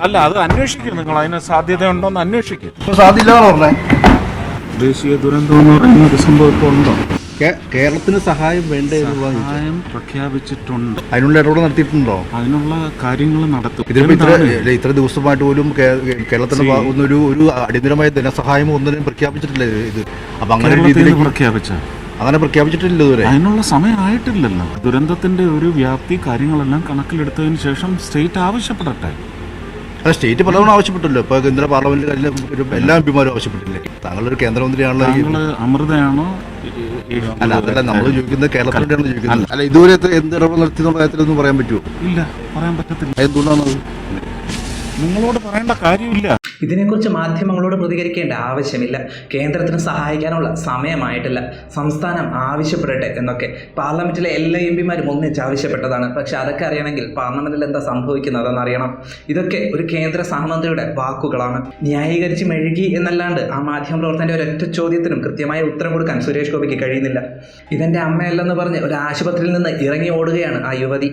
അല്ല, അത് അന്വേഷിക്കും. നിങ്ങൾ അതിന് സാധ്യതയുണ്ടോ എന്ന് അന്വേഷിക്കും. സാധ്യതയില്ലാന്ന് പറഞ്ഞേ. ദേശീയ ദുരന്തം എന്ന് പറയുന്ന ഒരു സംഭവം ഇപ്പോൾ ഉണ്ടോ? കേരളത്തിന് സഹായം വേണ്ടേ? സഹായം പ്രഖ്യാപിച്ചിട്ടുണ്ട്. അതിനുള്ള ഇടപെടൽ നടത്തിയിട്ടുണ്ടോ? അതിനുള്ള കാര്യങ്ങൾ നടത്തും. ഇത്ര ദിവസമായിട്ട് പോലും കേരളത്തിന് ഒരു അടിയന്തരമായ ധനസഹായം ഒന്നിനും പ്രഖ്യാപിച്ചിട്ടില്ല ഇത്. അപ്പൊ അങ്ങനെ അങ്ങനെ പ്രഖ്യാപിച്ചിട്ടില്ല ഇതുവരെ. അതിനുള്ള സമയമായിട്ടില്ലല്ലോ. ദുരന്തത്തിന്റെ ഒരു വ്യാപ്തി കാര്യങ്ങളെല്ലാം കണക്കിലെടുത്തതിന് ശേഷം സ്റ്റേറ്റ് ആവശ്യപ്പെടട്ടെ. സ്റ്റേറ്റ് പലതവണ ആവശ്യപ്പെട്ടല്ലോ. ഇപ്പൊ കേന്ദ്ര പാർലമെന്റിൽ എല്ലാ എംപിമാരും ആവശ്യപ്പെട്ടില്ലേ? താങ്കളൊരു കേന്ദ്രമന്ത്രിയാണല്ലോ. അമൃതയാണോ? അല്ല, അതല്ല നമ്മൾ ചോദിക്കുന്നത്, കേരളത്തിലാണ് ചോദിക്കുന്നത്. അല്ല, ഇതുവരെ എന്ത് ഇടപെടൽ നടത്തിയെന്നുള്ള കാര്യത്തിലൊന്നും പറയാൻ പറ്റുമോ? ഇല്ല, പറയാൻ പറ്റത്തില്ല. എന്തുകൊണ്ടാണത്? നിങ്ങളോട് പറയേണ്ട കാര്യമില്ല. ഇതിനെക്കുറിച്ച് മാധ്യമങ്ങളോട് പ്രതികരിക്കേണ്ട ആവശ്യമില്ല. കേന്ദ്രത്തിന് സഹായിക്കാനുള്ള സമയമായിട്ടില്ല. സംസ്ഥാനം ആവശ്യപ്പെടട്ടെ എന്നൊക്കെ പാർലമെന്റിലെ എല്ലാ എംപിമാരും ഒന്നിച്ച് ആവശ്യപ്പെട്ടതാണ്. പക്ഷെ അതൊക്കെ അറിയണമെങ്കിൽ പാർലമെന്റിൽ എന്താ സംഭവിക്കുന്നതെന്ന് അറിയണം. ഇതൊക്കെ ഒരു കേന്ദ്ര സഹമന്ത്രിയുടെ വാക്കുകളാണ്. ന്യായീകരിച്ച് മെഴുകി എന്നല്ലാണ്ട് ആ മാധ്യമപ്രവർത്തകന്റെ ഒരൊറ്റ ചോദ്യത്തിനും കൃത്യമായ ഉത്തരം കൊടുക്കാൻ സുരേഷ് ഗോപിക്ക് കഴിയുന്നില്ല. ഇതെന്റെ അമ്മയല്ലെന്ന് പറഞ്ഞ് ഒരു ആശുപത്രിയിൽ നിന്ന് ഇറങ്ങി ഓടുകയാണ് ആ യുവതി.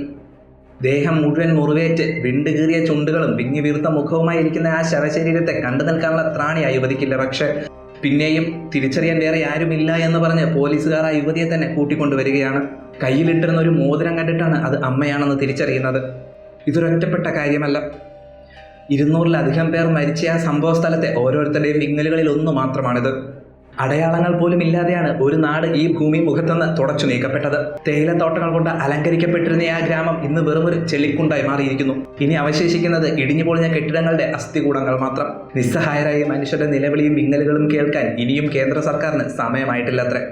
ദേഹം മുഴുവൻ മുറിവേറ്റ് വിണ്ടുകീറിയ ചുണ്ടുകളും വിങ്ങി വീർത്ത മുഖവുമായി ഇരിക്കുന്ന ആ ശവശരീരത്തെ കണ്ടു നിൽക്കാനുള്ള ത്രാണി ആ യുവതിക്കില്ല. പക്ഷെ പിന്നെയും തിരിച്ചറിയാൻ വേറെ ആരുമില്ല എന്ന് പറഞ്ഞ് പോലീസുകാർ ആ യുവതിയെ തന്നെ കൂട്ടിക്കൊണ്ടുവരികയാണ്. കയ്യിലിട്ടിരുന്ന ഒരു മോതിരം കണ്ടിട്ടാണ് അത് അമ്മയാണെന്ന് തിരിച്ചറിയുന്നത്. ഇതൊരൊറ്റപ്പെട്ട കാര്യമല്ല. 200-ലധികം പേർ മരിച്ച ആ സംഭവ സ്ഥലത്തെ ഓരോരുത്തരുടെയും വിങ്ങലുകളിൽ ഒന്ന് മാത്രമാണിത്. അടയാളങ്ങൾ പോലും ഇല്ലാതെയാണ് ഒരു നാട് ഈ ഭൂമി മുഖത്തുനിന്ന് തുടച്ചു നീക്കപ്പെട്ടത്. തേയിലത്തോട്ടങ്ങൾ കൊണ്ട് അലങ്കരിക്കപ്പെട്ടിരുന്ന ആ ഗ്രാമം ഇന്ന് വെറുമൊരു ചെളിക്കുണ്ടായി മാറിയിരിക്കുന്നു. ഇനി അവശേഷിക്കുന്നത് ഇടിഞ്ഞു പൊളിഞ്ഞ കെട്ടിടങ്ങളുടെ അസ്ഥികൂടങ്ങൾ മാത്രം. നിസ്സഹായരായ മനുഷ്യരുടെ നിലവിളിയും വിങ്ങലുകളും കേൾക്കാൻ ഇനിയും കേന്ദ്ര സർക്കാരിന് സമയമായിട്ടില്ലത്രേ.